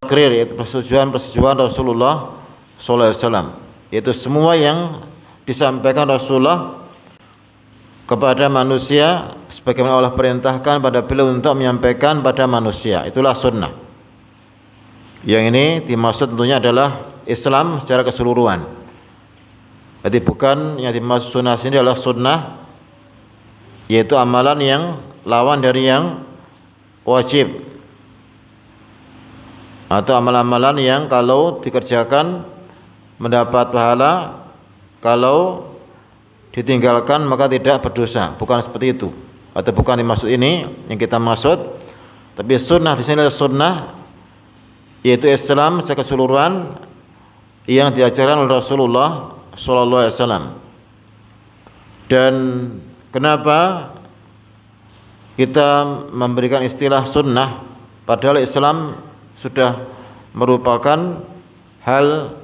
takrir, yaitu persetujuan Rasulullah sallallahu alaihi wasallam, yaitu semua yang disampaikan Rasulullah kepada manusia sebagaimana Allah perintahkan pada beliau untuk menyampaikan pada manusia, itulah sunnah. Yang ini dimaksud tentunya adalah Islam secara keseluruhan. Jadi bukan yang dimaksud sunnah sini adalah sunnah, yaitu amalan yang lawan dari yang wajib, atau amalan-amalan yang kalau dikerjakan mendapat pahala, kalau ditinggalkan maka tidak berdosa. Bukan seperti itu, atau bukan dimaksud ini yang kita maksud. Tapi sunnah di sini adalah sunnah, yaitu Islam secara keseluruhan yang diajarkan oleh Rasulullah sallallahu alaihi wasallam. Dan kenapa kita memberikan istilah sunnah padahal Islam sudah merupakan hal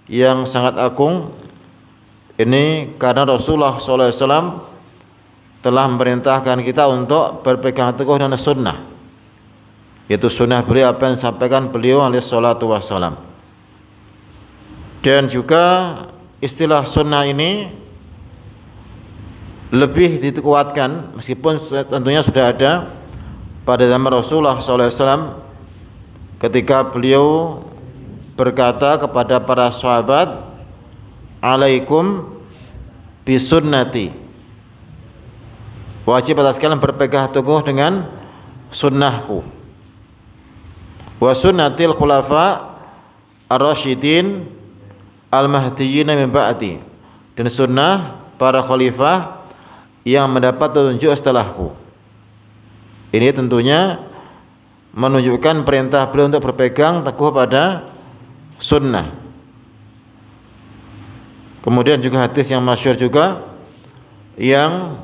yang sangat agung? Ini karena Rasulullah SAW telah memerintahkan kita untuk berpegang teguh dengan sunnah, yaitu sunnah beliau, apa yang disampaikan beliau alaihi salatu wassalam. Dan juga istilah sunnah ini lebih dikuatkan, meskipun tentunya sudah ada pada zaman Rasulullah SAW ketika beliau berkata kepada para sahabat, alaikum bisunnati, wajib atas kalian berpegang teguh dengan sunnahku, wa sunnatil khulafa ar-rasyidin al-mahdiyyin min ba'di, dan sunnah para khalifah yang mendapat petunjuk setelahku. Ini tentunya menunjukkan perintah beliau untuk berpegang teguh pada sunnah. Kemudian juga hadis yang masyhur juga yang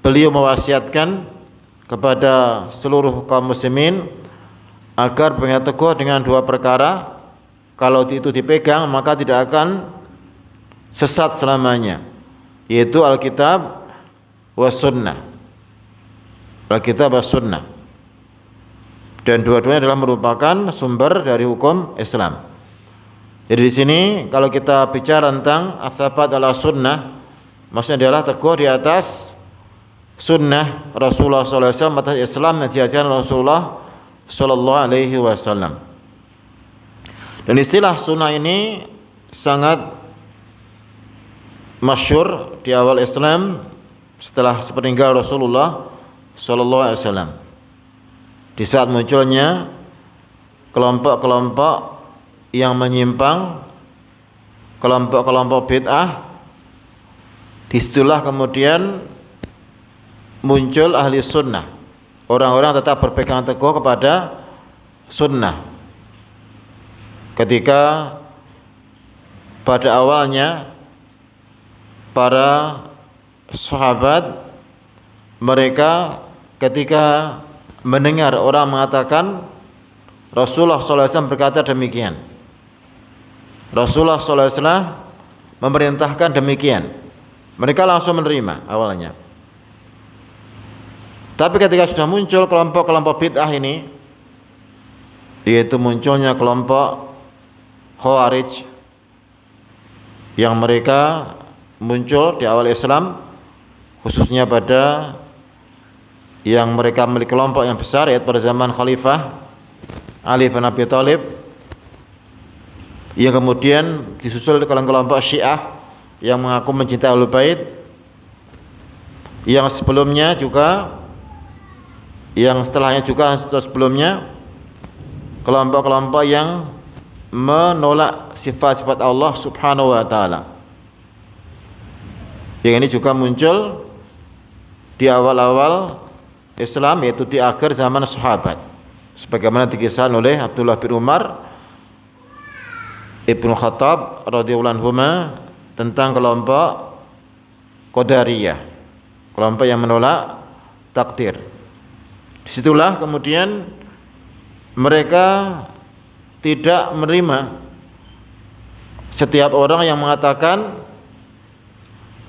beliau mewasiatkan kepada seluruh kaum muslimin agar berpegang teguh dengan dua perkara. Kalau itu dipegang maka tidak akan sesat selamanya, yaitu Alkitab was sunnah. Alkitab was sunnah. Dan dua-duanya adalah merupakan sumber dari hukum Islam. Jadi di sini kalau kita bicara tentang as-sabat ala sunnah, maksudnya adalah teguh di atas sunnah Rasulullah SAW, atas Islam yang diajarkan Rasulullah SAW. Dan istilah sunnah ini sangat masyhur di awal Islam setelah sepeninggal Rasulullah SAW. Di saat munculnya kelompok-kelompok yang menyimpang, kelompok-kelompok bid'ah, disitulah kemudian muncul ahli sunnah, orang-orang tetap berpegang teguh kepada sunnah. Ketika pada awalnya para sahabat, mereka ketika mendengar orang mengatakan Rasulullah SAW berkata demikian, Rasulullah SAW memerintahkan demikian, mereka langsung menerima awalnya. Tapi ketika sudah muncul kelompok-kelompok bid'ah ini, yaitu munculnya kelompok Khawarij yang mereka muncul di awal Islam, khususnya pada yang mereka memiliki kelompok yang besar, yaitu pada zaman Khalifah Ali bin Abi Thalib, yang kemudian disusul oleh kelompok Syiah yang mengaku mencintai Ahlul Bait, yang sebelumnya juga, yang setelahnya juga sebelumnya kelompok-kelompok yang menolak sifat-sifat Allah Subhanahu wa taala. Yang ini juga muncul di awal-awal Islam, yaitu di akhir zaman sahabat, sebagaimana dikisahkan oleh Abdullah bin Umar Ibnu Khattab radhiyallahu anhu tentang kelompok Qadariyah, kelompok yang menolak takdir. Disitulah kemudian mereka tidak menerima setiap orang yang mengatakan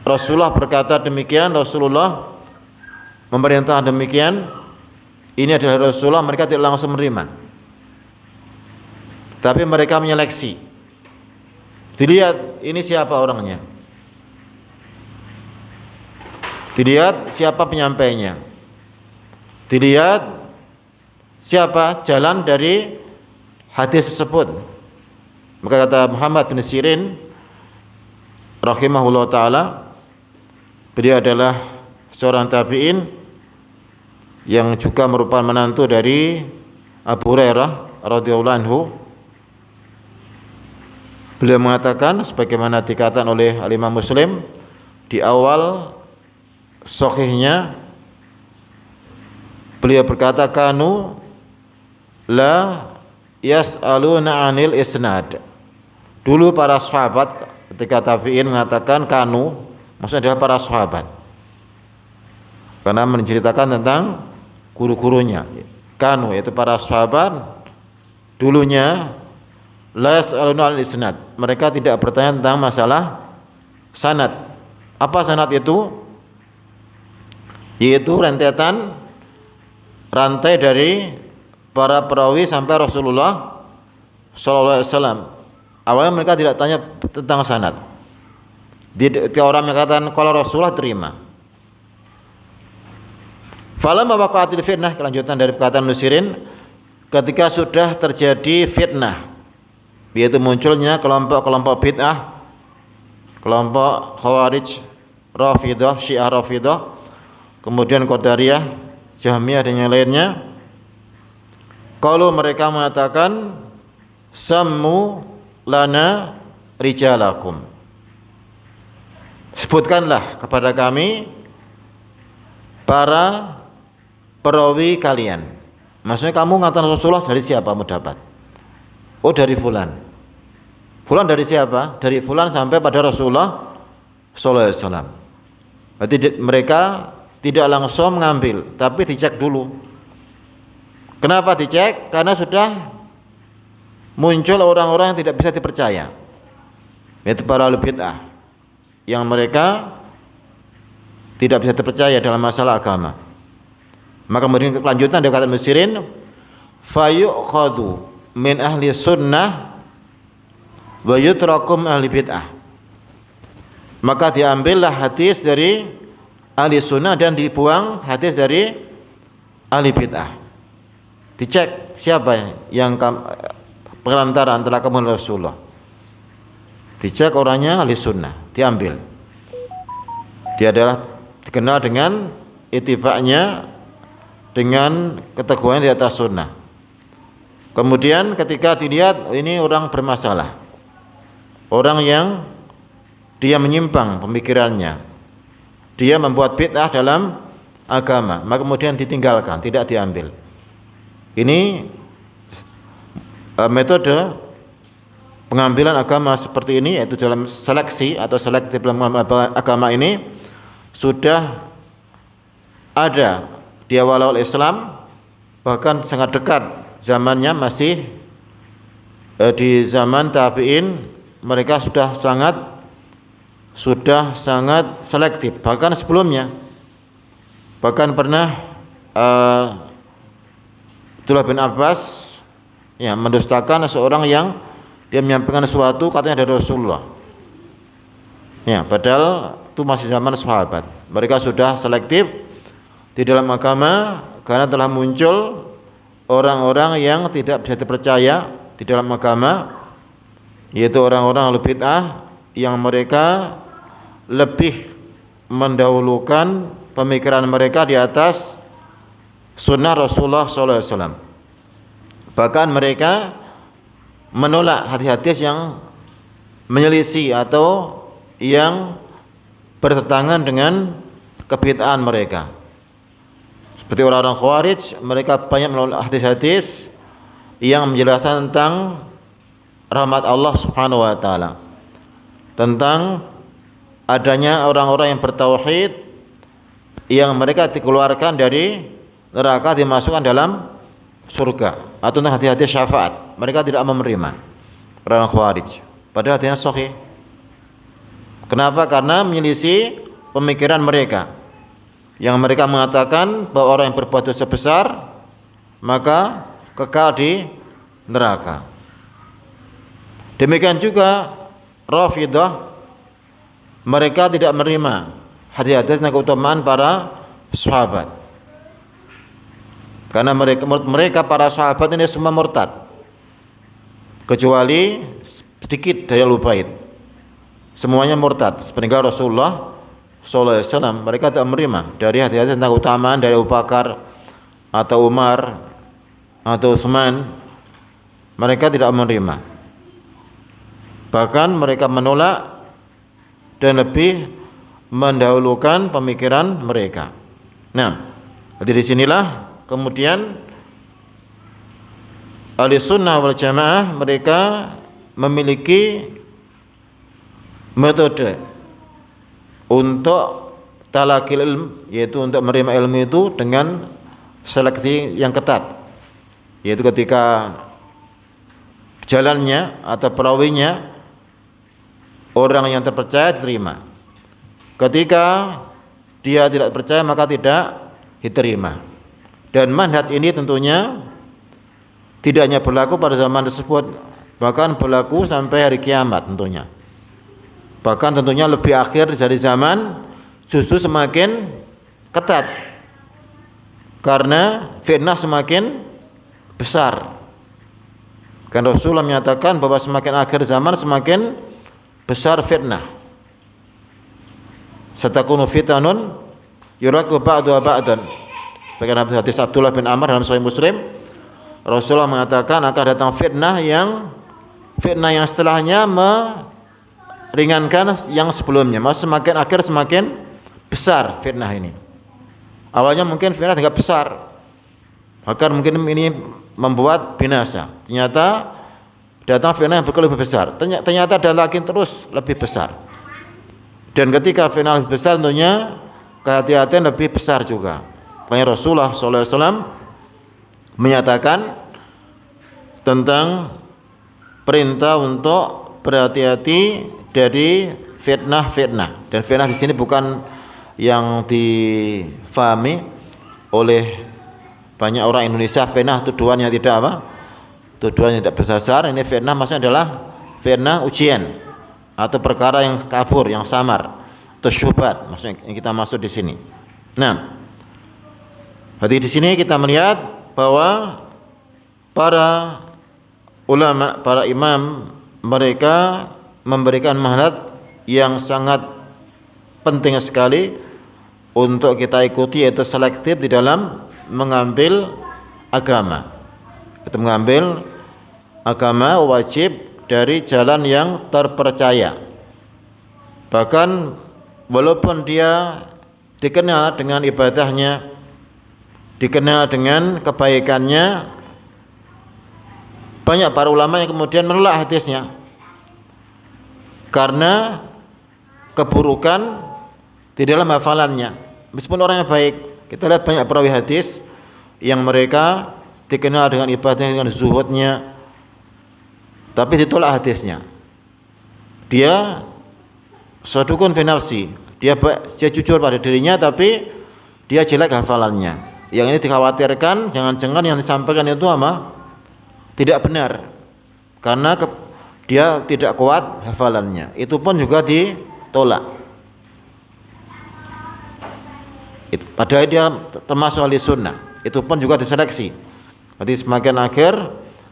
Rasulullah berkata demikian, Rasulullah memerintah demikian, ini adalah Rasulullah. Mereka tidak langsung menerima. tapi mereka menyeleksi. Dilihat ini siapa orangnya, dilihat siapa penyampainya, dilihat siapa jalan dari hadis tersebut. Maka kata Muhammad bin Sirin rahimahullah ta'ala, beliau adalah seorang tabi'in yang juga merupakan menantu dari Abu Hurairah radhiyallahu anhu. Beliau mengatakan sebagaimana dikatakan oleh Imam Muslim di awal sahihnya, beliau berkata kanu la yas'aluna 'anil isnad. Dulu para sahabat ketika tabi'in mengatakan kanu, maksudnya adalah para sahabat, karena menceritakan tentang guru-gurunya. Kanu yaitu para sahabat dulunya la yas'aluna 'anil isnad, mereka tidak bertanya tentang masalah sanad. Apa sanad itu? Yaitu rentetan rantai dari para perawi sampai Rasulullah sallallahu alaihi wasallam. Awalnya mereka tidak tanya tentang sanad. Ketika orang mengatakan qala Rasulullah, terima. Falamma waqa'atil fitnah, kelanjutan dari perkataan Nusirin, ketika sudah terjadi fitnah, yaitu munculnya kelompok-kelompok bid'ah, kelompok Khawarij, Rafidah, Syiah Rafidah, kemudian Qadariyah, Jahmiyah dan yang lainnya. Kalau mereka mengatakan sammu lana rijalakum, sebutkanlah kepada kami para perawi kalian. Maksudnya kamu mengatakan Rasulullah dari siapa mau dapat? Oh dari fulan. Fulan dari siapa? Dari fulan sampai pada Rasulullah sallallahu alaihi wasallam. Berarti mereka tidak langsung mengambil, tapi dicek dulu. Kenapa dicek? Karena sudah muncul orang-orang yang tidak bisa dipercaya, yaitu para ahli bid'ah, yang mereka tidak bisa dipercaya dalam masalah agama. Maka kemudian kelanjutan dari kata Musirin, fayu'khadhu min ahli sunnah wa yutrakum ahli bid'ah. Maka diambillah hadis dari ahli sunnah dan dibuang hadis dari ahli bid'ah. Dicek siapa yang perantara antara kamu dan Rasulullah. Dicek orangnya ahli sunnah, diambil. Dia adalah dikenal dengan itibaknya, dengan keteguhan di atas sunnah. Kemudian ketika dilihat ini orang bermasalah, orang yang dia menyimpang pemikirannya, dia membuat bid'ah dalam agama, maka kemudian ditinggalkan, tidak diambil. Ini metode pengambilan agama seperti ini, yaitu dalam seleksi atau selektif dalam agama ini sudah ada di awal-awal Islam, bahkan sangat dekat zamannya, masih di zaman tabi'in mereka sudah sangat selektif. Bahkan sebelumnya, bahkan pernah Abdullah bin Abbas ya mendustakan seorang yang dia menyampaikan sesuatu katanya dari Rasulullah. Ya, padahal itu masih zaman sahabat. Mereka sudah selektif di dalam agama karena telah muncul orang-orang yang tidak bisa dipercaya di dalam agama, yaitu orang-orang ahli bid'ah yang mereka lebih mendahulukan pemikiran mereka di atas sunnah Rasulullah SAW. Bahkan mereka menolak hadis-hadis yang menyelisih atau yang bertentangan dengan kebid'ahan mereka. Seperti orang-orang Khawarij, mereka banyak menolak hadis-hadis yang menjelaskan tentang rahmat Allah Subhanahu wa taala, tentang adanya orang-orang yang bertauhid yang mereka dikeluarkan dari neraka dimasukkan dalam surga, atau hadis-hadis syafaat. Mereka tidak menerima orang Khawarij, padahal hadisnya sahih. Kenapa? Karena menyelisih pemikiran mereka, yang mereka mengatakan bahwa orang yang berbuat dosa besar maka kekal di neraka. Demikian juga Rafidhah, mereka tidak menerima hadis-hadis tentang keutamaan para sahabat. Karena menurut mereka para sahabat ini semua murtad, kecuali sedikit dari Ahlul Bait. Semuanya murtad. Sepeninggal Rasulullah SAW, mereka tidak menerima dari hadis-hadis tentang keutamaan dari Abu Bakar atau Umar atau Utsman. Mereka tidak menerima. Bahkan mereka menolak dan lebih mendahulukan pemikiran mereka. Nah, jadi disinilah kemudian Ahlussunnah wal Jamaah mereka memiliki metode untuk talaqil ilm, yaitu untuk menerima ilmu itu dengan seleksi yang ketat, yaitu ketika jalannya atau perawinya orang yang terpercaya diterima. Ketika dia tidak percaya maka tidak diterima. Dan manhaj ini tentunya tidak hanya berlaku pada zaman tersebut, bahkan berlaku sampai hari kiamat tentunya. Bahkan tentunya lebih akhir dari zaman justru semakin ketat karena fitnah semakin besar. Kan Rasulullah menyatakan bahwa semakin akhir zaman semakin besar fitnah. Satakunu fitanun yuraku ba'duha ba'dan. Sebagian hadis Abdullah bin Amr dalam Sahih Muslim, Rasulullah mengatakan akan datang fitnah yang setelahnya meringankan yang sebelumnya. Maksud semakin akhir semakin besar fitnah ini. Awalnya mungkin fitnah tidak besar, bahkan mungkin ini membuat binasa. Ternyata datang fitnah yang lebih besar. Ternyata ada lagi terus lebih besar. Dan ketika fitnah lebih besar tentunya kehati-hatian lebih besar juga. Makanya Rasulullah SAW menyatakan tentang perintah untuk berhati-hati dari fitnah. Dan fitnah di sini bukan yang difahami oleh banyak orang Indonesia fitnah tuduhan yang tidak tuduhan yang tidak berdasar. Ini fitnah maksudnya adalah fitnah ujian atau perkara yang kabur, yang samar, atau syubhat maksudnya yang kita maksud di sini. Nah, jadi di sini kita melihat bahwa para ulama, para imam mereka memberikan manhaj yang sangat penting sekali untuk kita ikuti, yaitu selektif di dalam mengambil agama. Kita mengambil agama wajib dari jalan yang terpercaya. Bahkan walaupun dia dikenal dengan ibadahnya, dikenal dengan kebaikannya, banyak para ulama yang kemudian menolak hadisnya karena keburukan di dalam hafalannya. Meskipun orang yang baik, kita lihat banyak perawi hadis yang mereka dikenal dengan ibadahnya, dengan zuhudnya, tapi ditolak hadisnya. Dia sadukun fi nafsi, dia jujur pada dirinya, tapi dia jelek hafalannya. Yang ini dikhawatirkan jangan-jangan yang disampaikan itu tidak benar, karena dia tidak kuat hafalannya. Itu pun juga ditolak. Padahal dia termasuk ahli sunnah, itu pun juga diseleksi. Jadi semakin akhir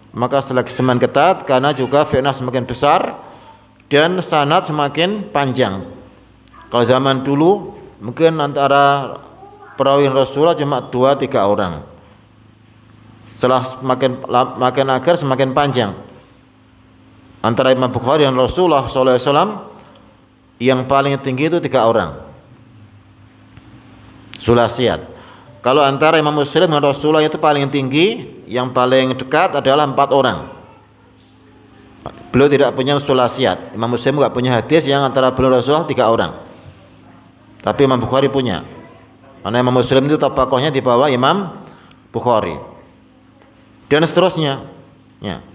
maka seleksi semakin ketat, karena juga fitnah semakin besar dan sanad semakin panjang. Kalau zaman dulu mungkin antara perawi Rasulullah cuma 2-3 orang. Setelah makin akhir semakin panjang. Antara Imam Bukhari dan Rasulullah SAW yang paling tinggi itu 3 orang. Sulasiat. Kalau antara Imam Muslim dan Rasulullah itu paling tinggi, yang paling dekat adalah 4 orang. Beliau tidak punya sulasiat. Imam Muslim tidak punya hadis yang antara beliau dan Rasulullah 3 orang. Tapi Imam Bukhari punya. Karena Imam Muslim itu tabakohnya di bawah Imam Bukhari. Dan seterusnya. Ya.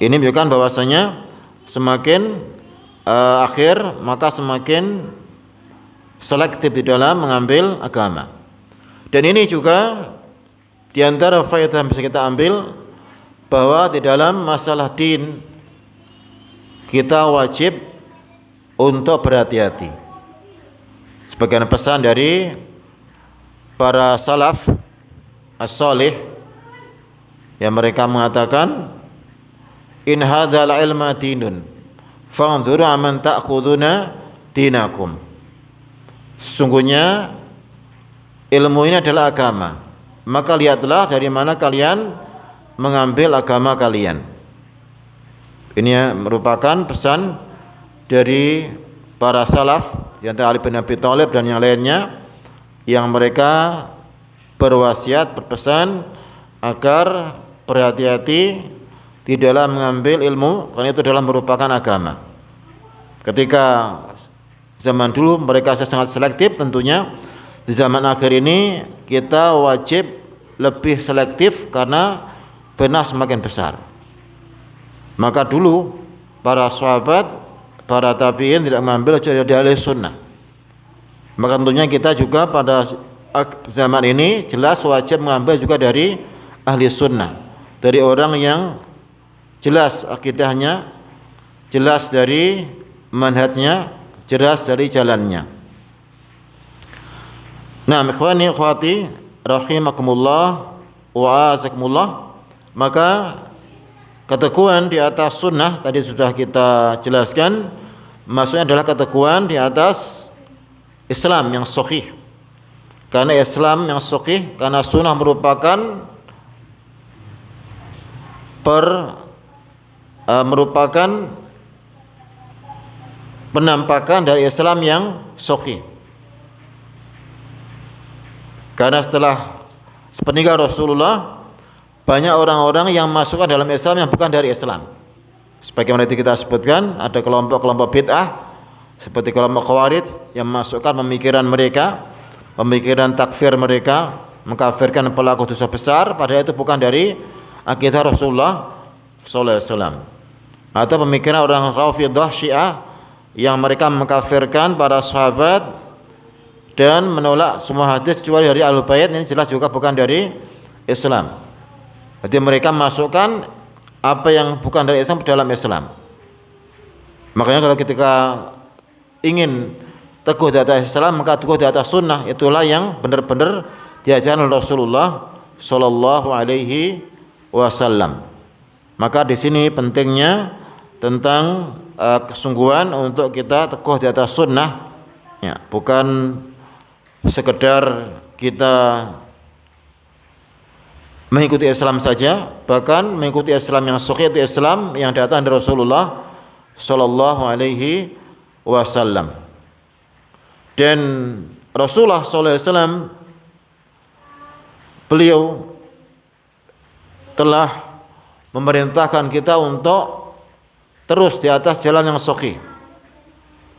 Ini menunjukkan bahwasanya semakin akhir maka semakin selektif di dalam mengambil agama. Dan ini juga di antara faedah yang bisa kita ambil, bahwa di dalam masalah din, kita wajib untuk berhati-hati. Sebagian pesan dari para salaf as-salih yang mereka mengatakan, in hadzal ilma dinun fanzuru amman ta'khuduna dinakum. Sesungguhnya ilmu ini adalah agama, maka lihatlah dari mana kalian mengambil agama kalian. Ini merupakan pesan dari para salaf yang Ali bin Abi Thalib dan yang lainnya, yang mereka berwasiat, berpesan agar berhati-hati di dalam mengambil ilmu, karena itu adalah merupakan agama. Ketika zaman dulu mereka sangat selektif, tentunya di zaman akhir ini kita wajib lebih selektif karena fitnah semakin besar. Maka dulu para sahabat, para tabi'in tidak mengambil dari ahli sunnah. Maka tentunya kita juga pada zaman ini jelas wajib mengambil juga dari ahli sunnah, dari orang yang jelas akidahnya, jelas dari manhajnya, jelas dari jalannya. Nah, ikhwani akhwati rahimakumullah wa azakumullah, maka keteguhan di atas sunnah tadi sudah kita jelaskan, maksudnya adalah keteguhan di atas Islam yang sahih. Karena Islam yang sahih, karena sunnah merupakan penampakan dari Islam yang sahih. Karena setelah sepeninggal Rasulullah, banyak orang-orang yang masuk dalam Islam yang bukan dari Islam. Sebagaimana itu kita sebutkan, ada kelompok-kelompok bid'ah seperti kelompok Khawarij yang masukkan pemikiran mereka, pemikiran takfir mereka, mengkafirkan pelaku dosa besar, padahal itu bukan dari akidah Rasulullah sallallahu alaihi wasallam. Atau pemikiran orang Rafidhah Syiah yang mereka mengkafirkan para sahabat dan menolak semua hadis kecuali dari Ahlul Bait, ini jelas juga bukan dari Islam. Jadi mereka masukkan apa yang bukan dari Islam dalam Islam. Makanya kalau ketika ingin teguh di atas Islam, maka teguh di atas sunnah, itulah yang benar-benar diajarkan oleh Rasulullah sallallahu alaihi wasallam. Maka di sini pentingnya tentang kesungguhan untuk kita teguh di atas sunnah, ya, bukan sekedar kita mengikuti Islam saja, bahkan mengikuti Islam yang sahih, itu Islam yang datang dari Rasulullah sallallahu alaihi wasallam. Dan Rasulullah sallallahu alaihi wasallam beliau telah memerintahkan kita untuk terus di atas jalan yang sahih.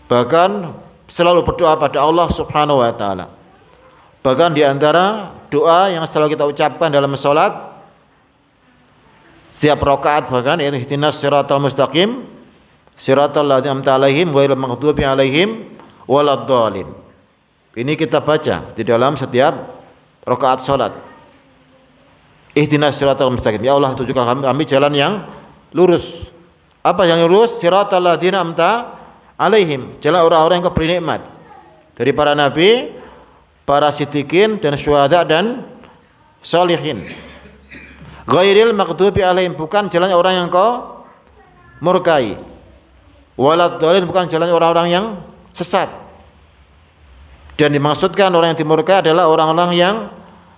Bahkan selalu berdoa pada Allah Subhanahu wa taala. Bahkan di antara doa yang selalu kita ucapkan dalam salat setiap rakaat, bahkan yaitu ihdinas siratal mustaqim siratal ladzina an'amta 'alaihim ghairil maghdubi 'alaihim waladdallin. Ini kita baca di dalam setiap rakaat salat. Ihdinas siratal mustaqim, ya Allah tunjukkan kami jalan yang lurus. Apa yang lurus? Siratal ladzina an'amta 'alaihim, jalan orang-orang yang kau beri nikmat dari para nabi, para siddiqin dan syuhada dan sholihin. Ghairil maghdubi 'alaihim, bukan jalan orang yang kau murkai. Waladdallin, bukan jalan orang-orang yang sesat. Dan dimaksudkan orang yang dimurkai adalah orang-orang yang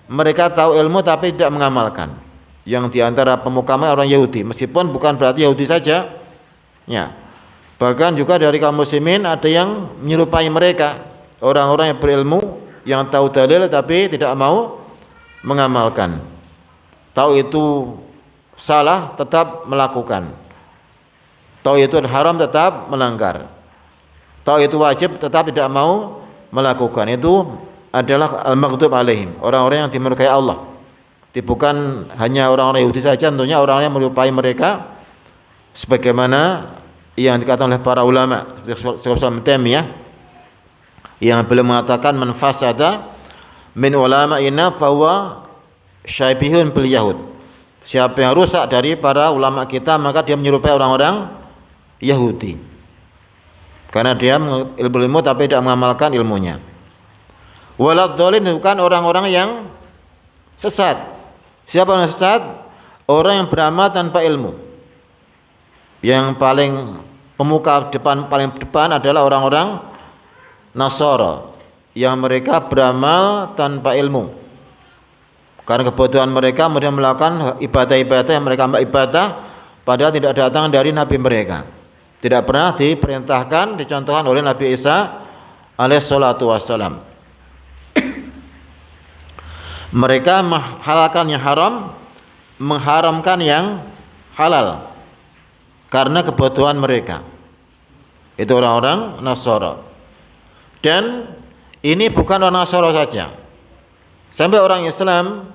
mereka tahu ilmu tapi tidak mengamalkan. Yang diantara pemuka orang Yahudi, meskipun bukan berarti Yahudi saja, ya. Bahkan juga dari kaum muslimin ada yang menyerupai mereka, orang-orang yang berilmu, yang tahu dalil tapi tidak mau mengamalkan. Tahu itu salah tetap melakukan. Tahu itu haram tetap melanggar. Tahu itu wajib tetap tidak mau melakukan. Itu adalah al-maghdub alaihim, orang-orang yang dimurkai Allah. Bukan hanya orang-orang Yahudi saja, tentunya orang-orang yang menyerupai mereka sebagaimana yang dikatakan oleh para ulama seperti Syekh Islam Taimiyah yang beliau mengatakan man fasada min ulama'ina fahuwa syabihun bil yahud. Siapa yang rusak dari para ulama kita, maka dia menyerupai orang-orang Yahudi. Karena dia ilmu tapi tidak mengamalkan ilmunya. Waladhdallin, bukan orang-orang yang sesat. Siapa yang sesat? Orang yang beramal tanpa ilmu. Yang paling pemuka paling depan adalah orang-orang Nasara yang mereka beramal tanpa ilmu. Karena kebodohan mereka melakukan ibadah-ibadah yang mereka ibadah padahal tidak datang dari Nabi mereka. Tidak pernah diperintahkan, dicontohkan oleh Nabi Isa alaihissalatu wassalam. Mereka menghalalkan yang haram, mengharamkan yang halal karena kebodohan mereka. Itu orang-orang Nasara. Dan ini bukan orang Nasara saja. Sampai orang Islam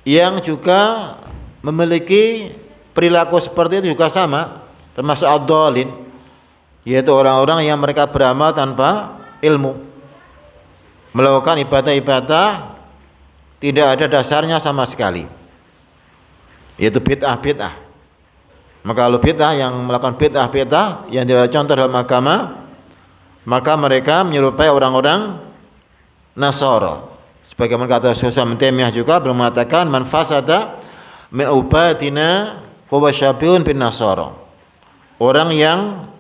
yang juga memiliki perilaku seperti itu juga sama, termasuk ad-dhalin, yaitu orang-orang yang mereka beramal tanpa ilmu, melakukan ibadah-ibadah tidak ada dasarnya sama sekali, yaitu bid'ah-bid'ah. Maka kalau bid'ah yang melakukan bid'ah-bid'ah yang tidak ada contoh dalam agama, maka mereka menyerupai orang-orang Nasara. Sebagaimana kata Syaikhul Taimiyah juga belum mengatakan man fasada min ubatina huwa syabiun bin Nasara. Orang yang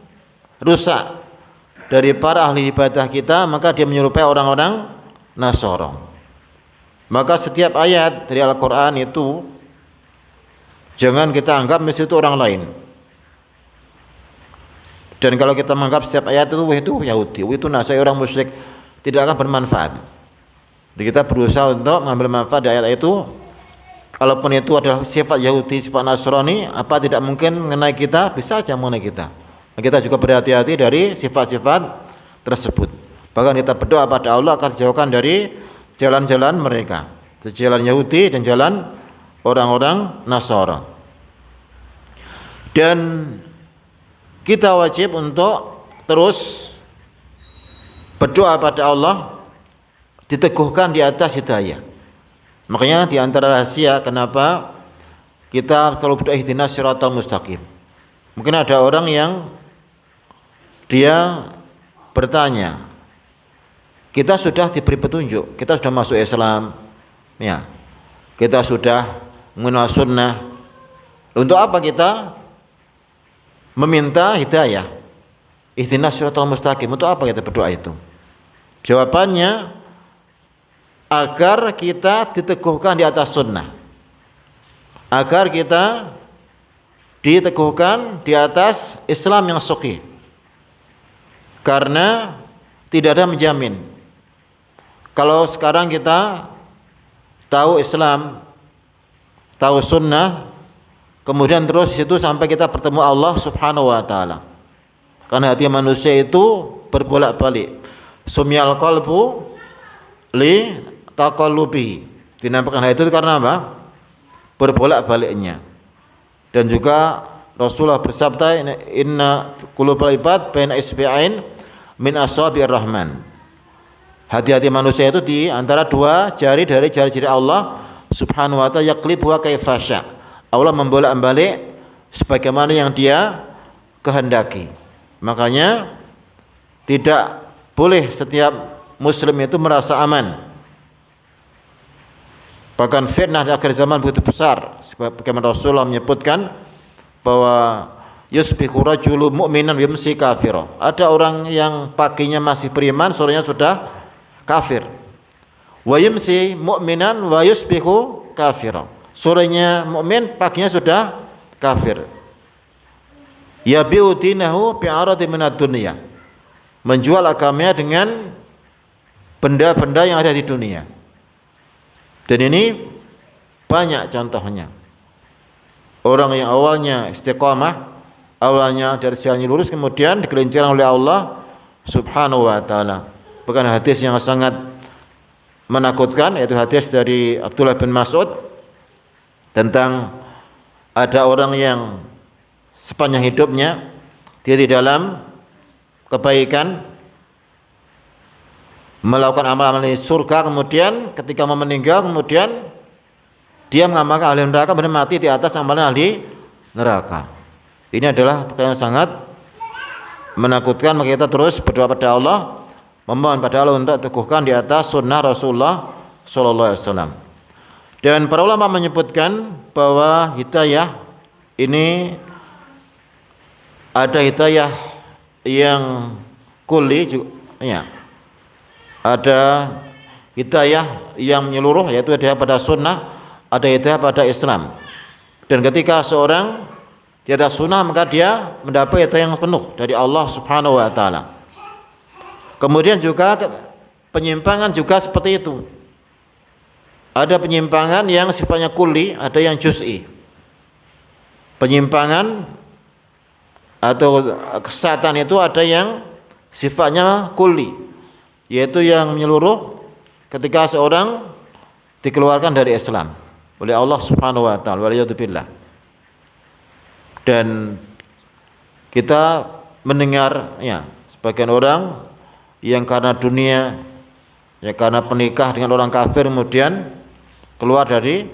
rusak dari para ahli ibadah kita maka dia menyerupai orang-orang Nasara. Maka setiap ayat dari Al-Qur'an itu jangan kita anggap mesti itu orang lain. Dan kalau kita menganggap setiap ayat itu Yahudi, itu Nasrani, orang musyrik, tidak akan bermanfaat. Jadi kita berusaha untuk mengambil manfaat dari ayat itu. Kalaupun itu adalah sifat Yahudi, sifat Nasrani, apa tidak mungkin mengenai kita? Bisa saja mengenai kita. Kita juga berhati-hati dari sifat-sifat tersebut. Bahkan kita berdoa pada Allah akan dijauhkan dari jalan-jalan mereka, jalan Yahudi dan jalan orang-orang Nasara. Dan kita wajib untuk terus berdoa pada Allah, diteguhkan di atas hidayah. Makanya di antara rahasia kenapa kita selalu berdoa ihdinas siratal mustaqim. Mungkin ada orang yang dia bertanya, kita sudah diberi petunjuk, kita sudah masuk Islam, ya, kita sudah mengenal sunnah, untuk apa kita meminta hidayah? Ihdinas siratal mustaqim, untuk apa kita berdoa itu? Jawabannya, agar kita diteguhkan di atas sunnah, agar kita diteguhkan di atas Islam yang sahih. Karena tidak ada menjamin. Kalau sekarang kita tahu Islam, tahu sunnah, kemudian terus di situ sampai kita bertemu Allah Subhanahu wa taala. Karena hati manusia itu berbolak-balik. Sumyal qalbu li taqallubi. Dinampakkan hal itu karena apa? Berbolak-baliknya. Dan juga Rasulullah bersabda, inna qulubal ibad baina isbi'ain min asabi'ir rahman. Hati-hati manusia itu di antara dua jari dari jari-jari Allah Subhanahu wa ta'ala, yaqlibu wa kaifasya. Allah membolak-balik sebagaimana yang dia kehendaki. Makanya tidak boleh setiap muslim itu merasa aman. Bahkan fitnah di akhir zaman begitu besar. Sebagaimana Rasulullah menyebutkan bahwa yusbihu rajulu mu'minan wa yumsi kafira. Ada orang yang paginya masih beriman, sorenya sudah kafir. Wa yumsi mu'minan wa yusbihu kafira. Sorenya mukmin, paginya sudah kafir. Yabi'u dinahu bi'aradi minad dunya. Menjual agamanya dengan benda-benda yang ada di dunia. Dan ini banyak contohnya. Orang yang awalnya istiqamah, awalnya dari jalan lurus, kemudian digelincirkan oleh Allah Subhanahu wa taala. Bukan hadis yang sangat menakutkan, yaitu hadis dari Abdullah bin Mas'ud tentang ada orang yang sepanjang hidupnya dia di dalam kebaikan, melakukan amal-amal di surga, kemudian ketika mau meninggal, kemudian dia mengamalkan ahli neraka, kemudian mati di atas amalan ahli neraka. Ini adalah perkara yang sangat menakutkan, maka kita terus berdoa pada Allah, memohon pada Allah untuk teguhkan di atas sunnah Rasulullah sallallahu alaihi wasallam. Dan para ulama menyebutkan bahwa hidayah ini ada hidayah yang kulli ya. Ada hidayah yang menyeluruh, yaitu hidayah pada sunnah, ada hidayah pada Islam. Dan ketika seorang di atas sunnah, maka dia mendapat hidayah yang penuh dari Allah Subhanahu wa taala. Kemudian juga penyimpangan juga seperti itu. Ada penyimpangan yang sifatnya kulli, ada yang juz'i. Penyimpangan atau kesesatan itu ada yang sifatnya kulli, yaitu yang menyeluruh ketika seorang dikeluarkan dari Islam oleh Allah Subhanahu wa taala, waliyadzubillah. Dan kita mendengar ya sebagian orang yang karena dunia, ya karena penikah dengan orang kafir kemudian keluar dari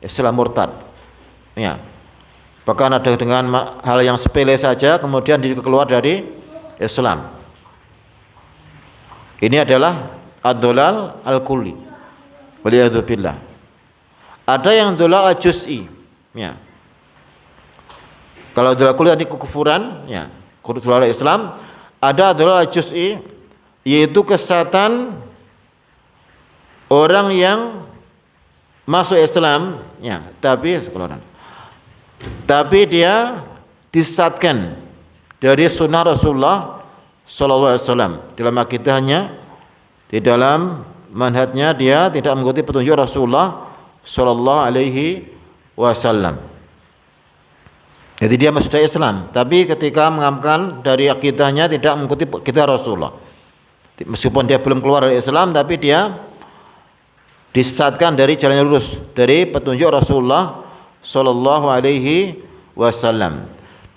Islam, murtad. Ya. Bahkan ada dengan hal yang sepele saja kemudian dia keluar dari Islam. Ini adalah ad-dhalal al-kulli. Waliyadzubillah. Ada yang dhalal al-juz'i, ya. Kalau dhalal kulli ini kekufuran, ya, dhalal Islam. Ada dhalal al-juz'i, yaitu kesesatan orang yang masuk Islam, ya, tapi dia disesatkan dari sunnah Rasulullah sallallahu alaihi wasallam. Dalam akidahnya, di dalam manhajnya dia tidak mengikuti petunjuk Rasulullah sallallahu alaihi wasallam. Jadi dia masuk Islam, tapi ketika mengamalkan dari akidahnya tidak mengikuti akidah Rasulullah. Meskipun dia belum keluar dari Islam, tapi dia disesatkan dari jalan yang lurus, dari petunjuk Rasulullah sallallahu alaihi wasallam.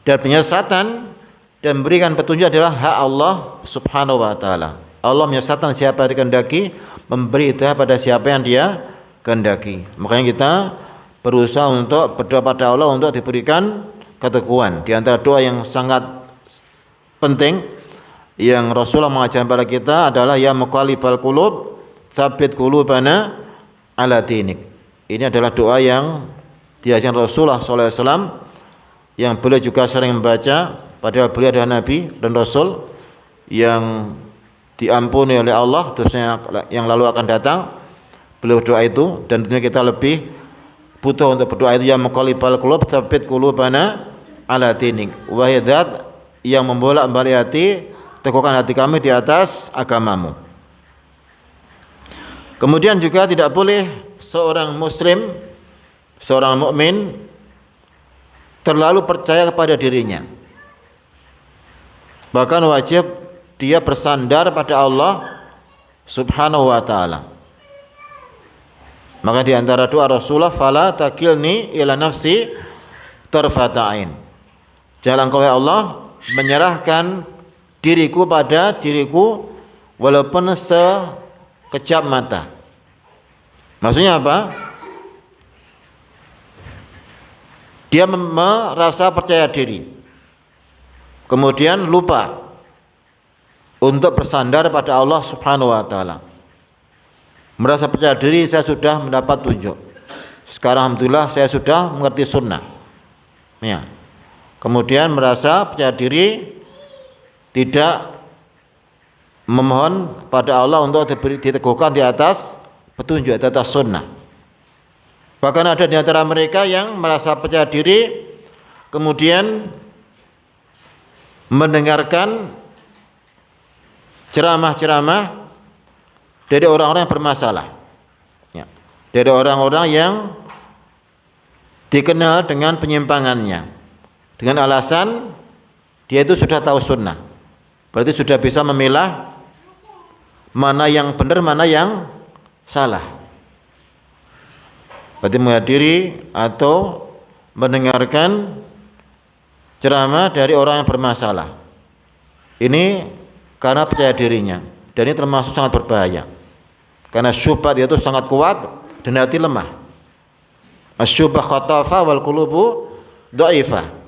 Dan penyesatan dan memberikan petunjuk adalah hak Allah Subhanahu wa taala. Allah menyesatkan siapa yang dikehendaki, memberi hidayah pada siapa yang dia kehendaki. Makanya kita berusaha untuk berdoa pada Allah untuk diberikan keteguhan. Di antara doa yang sangat penting yang Rasulullah mengajarkan pada kita adalah ya muqallibal qulub tsabbit qulubana ala dinik. Ini adalah doa yang diajarkan Rasulullah sallallahu alaihi wasallam, yang beliau juga sering membaca, padahal beliau adalah nabi dan rasul yang diampuni oleh Allah dosanya yang lalu akan datang. Beliau doa itu, dan tentunya kita lebih butuh untuk berdoa itu ya muqallibal qulub tsabbit qulubana ala dinik. Wahai zat yang membolak-balik hati, teguhkan hati kami di atas agamamu. Kemudian juga tidak boleh seorang muslim, seorang mukmin terlalu percaya kepada dirinya. Bahkan wajib dia bersandar pada Allah Subhanahu wa taala. Maka di antara doa Rasulullah, fala takilni ila nafsi tarfata ain. Jangan engkau ya Allah menyerahkan diriku pada diriku walaupun sekejap mata. Maksudnya apa? Dia merasa percaya diri, kemudian lupa untuk bersandar pada Allah Subhanahu wa taala. Merasa percaya diri, saya sudah mendapat tunjuk. Sekarang alhamdulillah saya sudah mengerti sunnah. Ya. Kemudian merasa percaya diri, tidak memohon pada Allah untuk diteguhkan di atas petunjuk, di atas sunnah. Bahkan ada di antara mereka yang merasa percaya diri, kemudian mendengarkan ceramah-ceramah dari orang-orang yang bermasalah, ya, dari orang-orang yang dikenal dengan penyimpangannya, dengan alasan dia itu sudah tahu sunnah, berarti sudah bisa memilah mana yang benar, mana yang salah. Berarti menghadiri atau mendengarkan ceramah dari orang yang bermasalah. Ini karena percaya dirinya, dan ini termasuk sangat berbahaya. Karena syubhat itu sangat kuat dan hati lemah. Asyubha khatafa wal qulubu dhaifah.